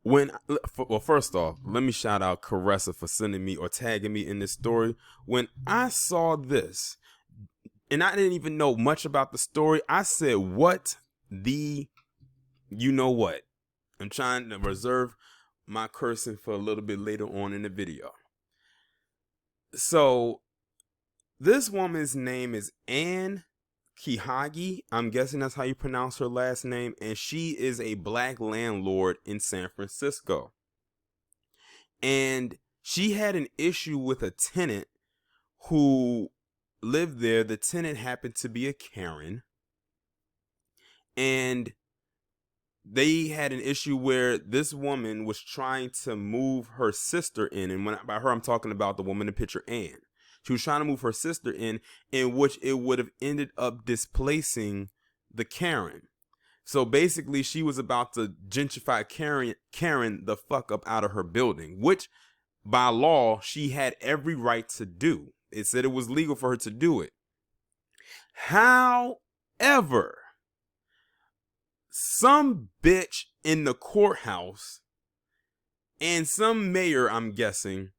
Well, first off, let me shout out Caressa for sending me or tagging me in this story. When I saw this, and I didn't even know much about the story, I said, what the, you know what? I'm trying to reserve my cursing for a little bit later on in the video. So, this woman's name is Ann Kihagi. I'm guessing that's how you pronounce her last name. And she is a black landlord in San Francisco. And she had an issue with a tenant who lived there. The tenant happened to be a Karen. And they had an issue where this woman was trying to move her sister in. And by her, I'm talking about the woman in the picture, Ann. She was trying to move her sister in which it would have ended up displacing the Karen. So basically, she was about to gentrify Karen the fuck up out of her building, which by law, she had every right to do. It said it was legal for her to do it. However, some bitch in the courthouse and some mayor, I'm guessing,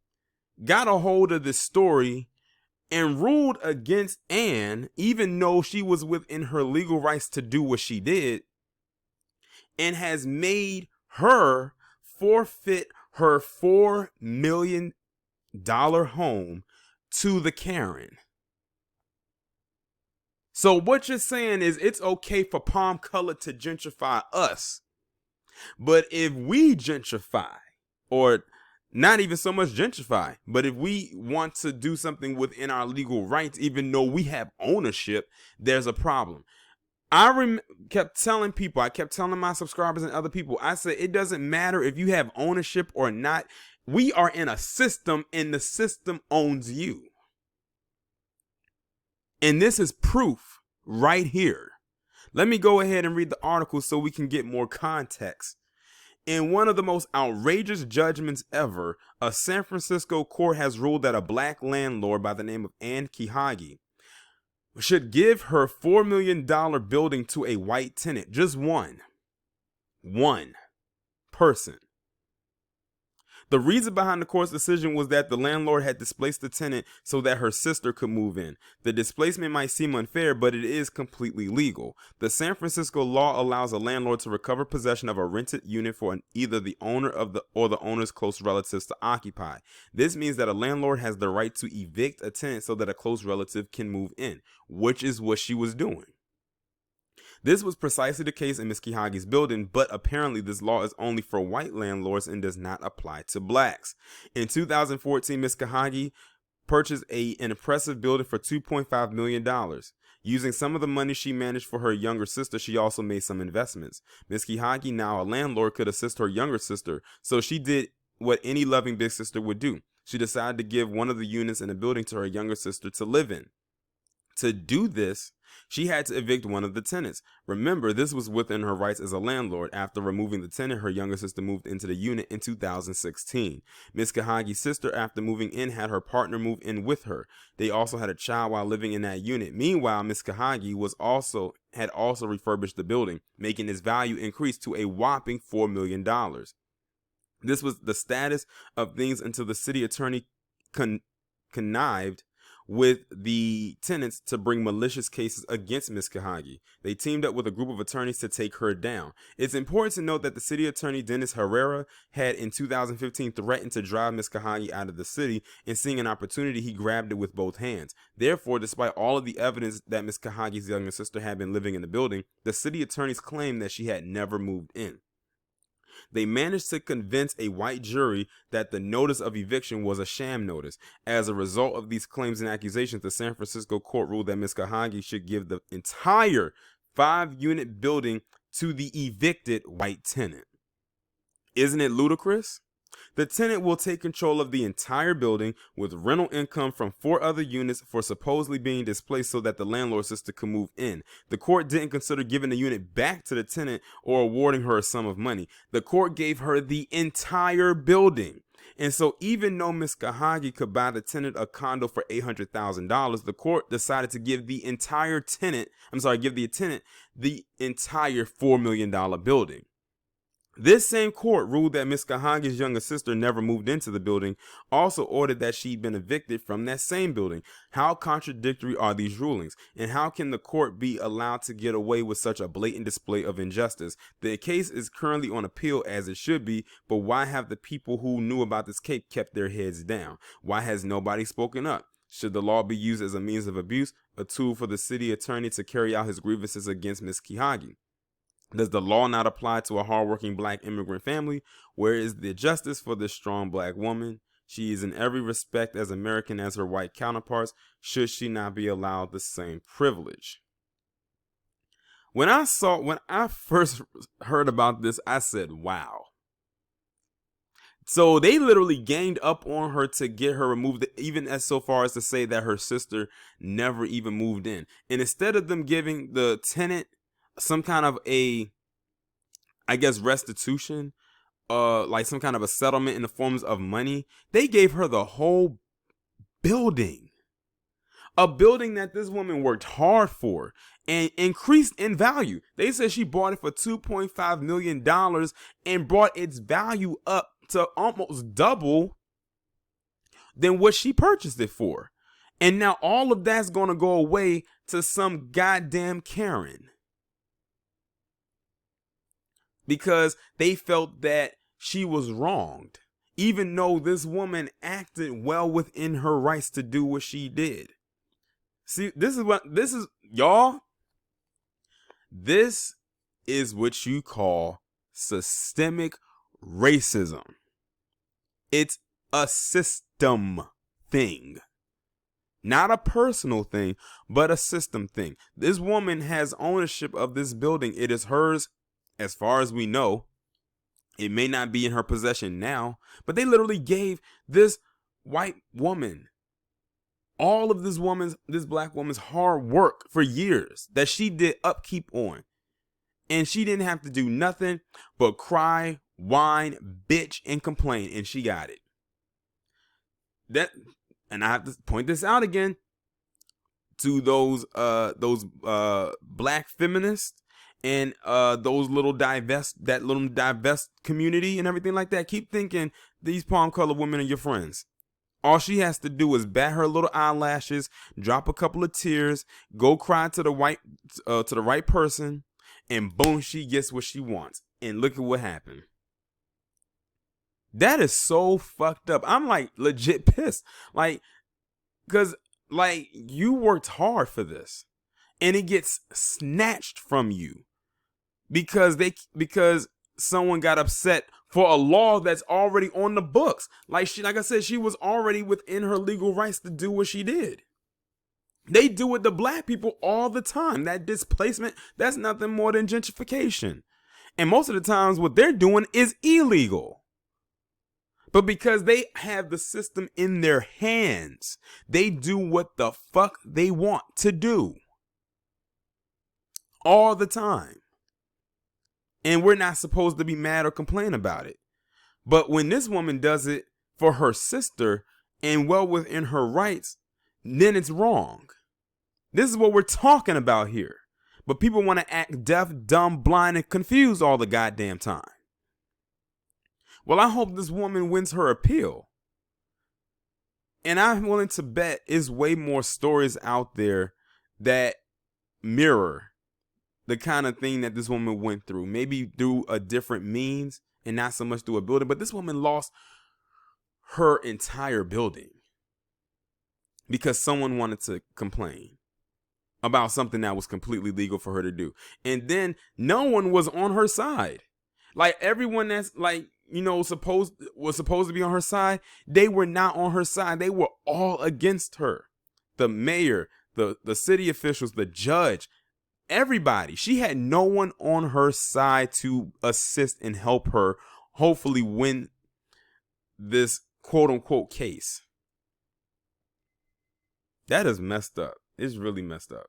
got a hold of this story and ruled against Ann, even though she was within her legal rights to do what she did, and has made her forfeit her $4 million home to the Karen. So what you're saying is it's okay for Palm Color to gentrify us, but if we gentrify, or not even so much gentrify, but if we want to do something within our legal rights, even though we have ownership, there's a problem. I kept telling people, I kept telling my subscribers and other people, I said, it doesn't matter if you have ownership or not. We are in a system and the system owns you. And this is proof right here. Let me go ahead and read the article so we can get more context. In one of the most outrageous judgments ever, a San Francisco court has ruled that a black landlord by the name of Ann Kihagi should give her $4 million building to a white tenant. Just one person. The reason behind the court's decision was that the landlord had displaced the tenant so that her sister could move in. The displacement might seem unfair, but it is completely legal. The San Francisco law allows a landlord to recover possession of a rented unit for either the owner or the owner's close relatives to occupy. This means that a landlord has the right to evict a tenant so that a close relative can move in, which is what she was doing. This was precisely the case in Ms. Kihagi's building, but apparently this law is only for white landlords and does not apply to blacks. In 2014, Ms. Kihagi purchased an impressive building for $2.5 million. Using some of the money she managed for her younger sister, she also made some investments. Ms. Kihagi, now a landlord, could assist her younger sister, so she did what any loving big sister would do. She decided to give one of the units in the building to her younger sister to live in. To do this, she had to evict one of the tenants. Remember, this was within her rights as a landlord. After removing the tenant, her younger sister moved into the unit in 2016. Ms. Kahagi's sister, after moving in, had her partner move in with her. They also had a child while living in that unit. Meanwhile, Ms. Kahagi had also refurbished the building, making its value increase to a whopping $4 million. This was the status of things until the city attorney connived with the tenants to bring malicious cases against Ms. Kahagi. They teamed up with a group of attorneys to take her down. It's important to note that the city attorney, Dennis Herrera, had in 2015 threatened to drive Ms. Kahagi out of the city, and seeing an opportunity, he grabbed it with both hands. Therefore, despite all of the evidence that Ms. Kahagi's younger sister had been living in the building, the city attorneys claimed that she had never moved in. They managed to convince a white jury that the notice of eviction was a sham notice. As a result of these claims and accusations, the San Francisco court ruled that Ms. Kahagi should give the entire 5-unit building to the evicted white tenant. Isn't it ludicrous? The tenant will take control of the entire building with rental income from 4 other units for supposedly being displaced so that the landlord's sister could move in. The court didn't consider giving the unit back to the tenant or awarding her a sum of money. The court gave her the entire building. And so even though Ms. Kahagi could buy the tenant a condo for $800,000, the court decided to give the tenant the entire $4 million building. This same court ruled that Miss Kahange's younger sister never moved into the building, also ordered that she'd been evicted from that same building. How contradictory are these rulings? And how can the court be allowed to get away with such a blatant display of injustice? The case is currently on appeal, as it should be, but why have the people who knew about this case kept their heads down? Why has nobody spoken up? Should the law be used as a means of abuse, a tool for the city attorney to carry out his grievances against Miss Kahange? Does the law not apply to a hardworking black immigrant family? Where is the justice for this strong black woman? She is in every respect as American as her white counterparts. Should she not be allowed the same privilege? When I first heard about this, I said, wow. So they literally ganged up on her to get her removed, even as so far as to say that her sister never even moved in. And instead of them giving the tenant some kind of a, I guess, restitution, like some kind of a settlement in the forms of money, they gave her the whole building. A building that this woman worked hard for and increased in value. They said she bought it for $2.5 million and brought its value up to almost double than what she purchased it for. And now all of that's going to go away to some goddamn Karen, because they felt that she was wronged, even though this woman acted well within her rights to do what she did. See, this is y'all. This is what you call systemic racism. It's a system thing. Not a personal thing, but a system thing. This woman has ownership of this building. It is hers. As far as we know, it may not be in her possession now, but they literally gave this white woman all of this black woman's hard work for years that she did upkeep on. And she didn't have to do nothing but cry, whine, bitch, and complain, and she got it. And I have to point this out again to those black feminists and those little divest community and everything like that. Keep thinking these palm colored women are your friends. All she has to do is bat her little eyelashes, drop a couple of tears, go cry to the right person, and boom, she gets what she wants. And look at what happened. That is so fucked up. I'm like legit pissed. Like, cause like you worked hard for this, and it gets snatched from you because someone got upset for a law that's already on the books. Like I said, she was already within her legal rights to do what she did. They do it to black people all the time. That displacement, that's nothing more than gentrification. And most of the times what they're doing is illegal. But because they have the system in their hands, they do what the fuck they want to do. All the time. And we're not supposed to be mad or complain about it. But when this woman does it for her sister and well within her rights, then it's wrong. This is what we're talking about here. But people want to act deaf, dumb, blind, and confused all the goddamn time. Well, I hope this woman wins her appeal. And I'm willing to bet is way more stories out there that mirror the kind of thing that this woman went through, maybe through a different means and not so much through a building. But this woman lost her entire building because someone wanted to complain about something that was completely legal for her to do. And then no one was on her side. Like everyone that's like, you know, was supposed to be on her side, they were not on her side. They were all against her. The mayor, the city officials, the judge, everybody. She had no one on her side to assist and help her hopefully win this quote unquote case. That is messed up. It's really messed up.